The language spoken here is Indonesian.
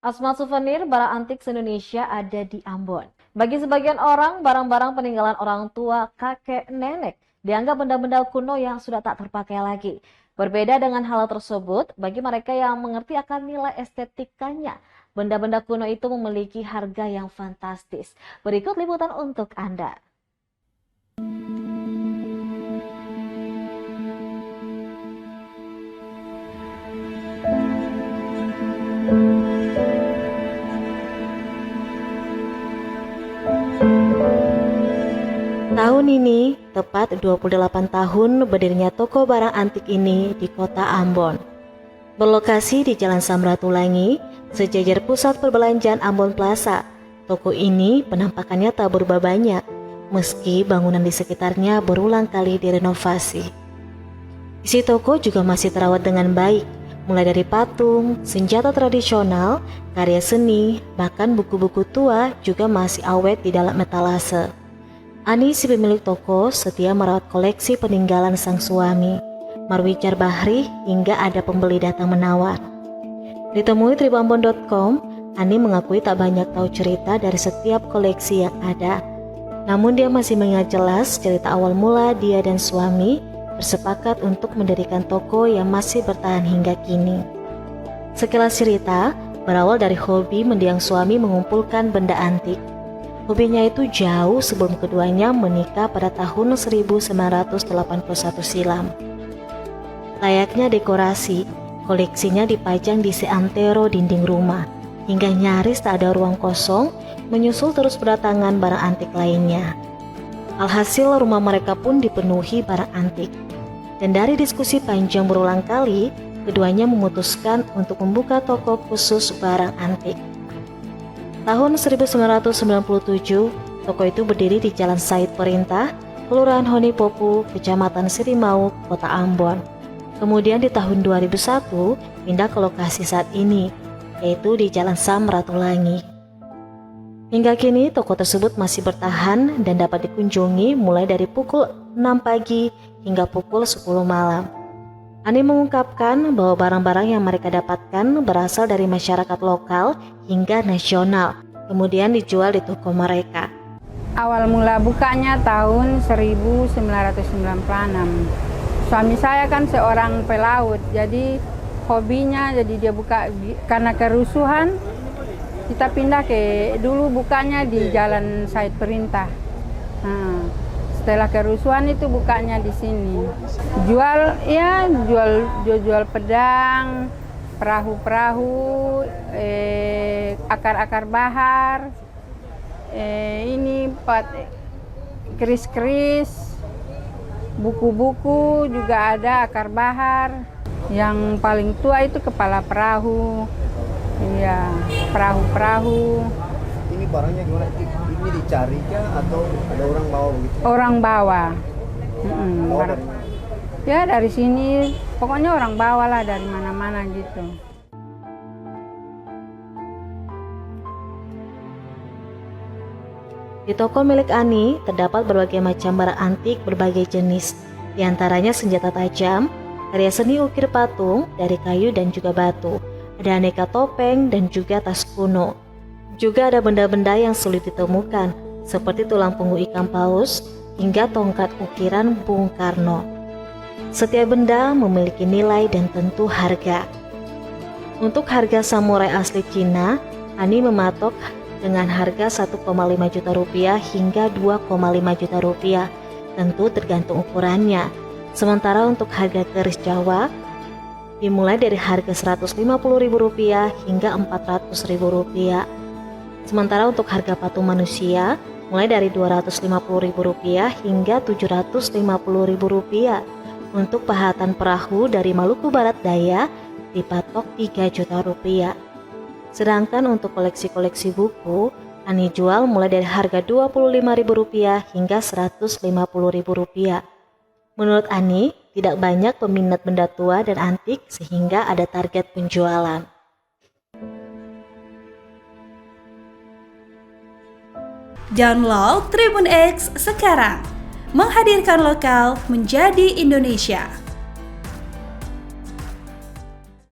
Asma souvenir barang antik se-Indonesia ada di Ambon. Bagi sebagian orang, barang-barang peninggalan orang tua, kakek, nenek dianggap benda-benda kuno yang sudah tak terpakai lagi. Berbeda dengan hal tersebut, bagi mereka yang mengerti akan nilai estetikanya, benda-benda kuno itu memiliki harga yang fantastis. Berikut liputan untuk Anda. Tahun ini, tepat 28 tahun berdirinya toko barang antik ini di kota Ambon. Berlokasi di Jalan Samratulangi, sejajar pusat perbelanjaan Ambon Plaza, toko ini penampakannya tak berubah banyak, meski bangunan di sekitarnya berulang kali direnovasi. Isi toko juga masih terawat dengan baik, mulai dari patung, senjata tradisional, karya seni, bahkan buku-buku tua juga masih awet di dalam etalase. Ani, si pemilik toko, setia merawat koleksi peninggalan sang suami, Marwijar Bahri, hingga ada pembeli datang menawar. Ditemui tribambon.com, Ani mengakui tak banyak tahu cerita dari setiap koleksi yang ada. Namun dia masih mengingat jelas cerita awal mula dia dan suami bersepakat untuk mendirikan toko yang masih bertahan hingga kini. Sekilas cerita, berawal dari hobi mendiang suami mengumpulkan benda antik. Hobinya itu jauh sebelum keduanya menikah pada tahun 1981 silam. Layaknya dekorasi, koleksinya dipajang di seantero dinding rumah, hingga nyaris tak ada ruang kosong, menyusul terus berdatangan barang antik lainnya. Alhasil rumah mereka pun dipenuhi barang antik. Dan dari diskusi panjang berulang kali, keduanya memutuskan untuk membuka toko khusus barang antik. Tahun 1997, toko itu berdiri di Jalan Said Perintah, Kelurahan Honipopu, Kecamatan Sirimau, Kota Ambon. Kemudian di tahun 2001, pindah ke lokasi saat ini, yaitu di Jalan Samratulangi. Hingga kini, toko tersebut masih bertahan dan dapat dikunjungi mulai dari pukul 6 pagi hingga pukul 10 malam. Ani mengungkapkan bahwa barang-barang yang mereka dapatkan berasal dari masyarakat lokal hingga nasional, kemudian dijual di toko mereka. Awal mula bukanya tahun 1996. Suami saya kan seorang pelaut, jadi hobinya dia buka karena kerusuhan. Kita pindah dulu bukanya di Jalan Said Perintah. Setelah kerusuhan itu bukanya di sini. Jual pedang, perahu-perahu, akar-akar bahar, keris-keris, buku-buku juga ada akar bahar. Yang paling tua itu kepala perahu, perahu-perahu. Ini barangnya gimana? Ini dicari kah atau ada orang bawa begitu? Orang bawa. Ya dari sini, pokoknya orang bawa lah dari mana-mana gitu. Di toko milik Ani terdapat berbagai macam barang antik berbagai jenis, di antaranya senjata tajam, karya seni ukir patung dari kayu dan juga batu, ada aneka topeng dan juga tas kuno. Juga ada benda-benda yang sulit ditemukan, seperti tulang punggung ikan paus hingga tongkat ukiran Bung Karno. Setiap benda memiliki nilai dan tentu harga. Untuk harga samurai asli Cina, Ani mematok dengan harga 1,5 juta rupiah hingga 2,5 juta rupiah, tentu tergantung ukurannya. Sementara untuk harga keris Jawa, dimulai dari harga Rp150.000 hingga Rp400.000. Sementara untuk harga patung manusia, mulai dari Rp250.000 hingga Rp750.000. Untuk pahatan perahu dari Maluku Barat Daya dipatok Rp3 juta. Sedangkan untuk koleksi-koleksi buku, Ani jual mulai dari harga Rp25.000 hingga Rp150.000. Menurut Ani, tidak banyak peminat benda tua dan antik sehingga ada target penjualan. Download Tribun X sekarang, menghadirkan lokal menjadi Indonesia.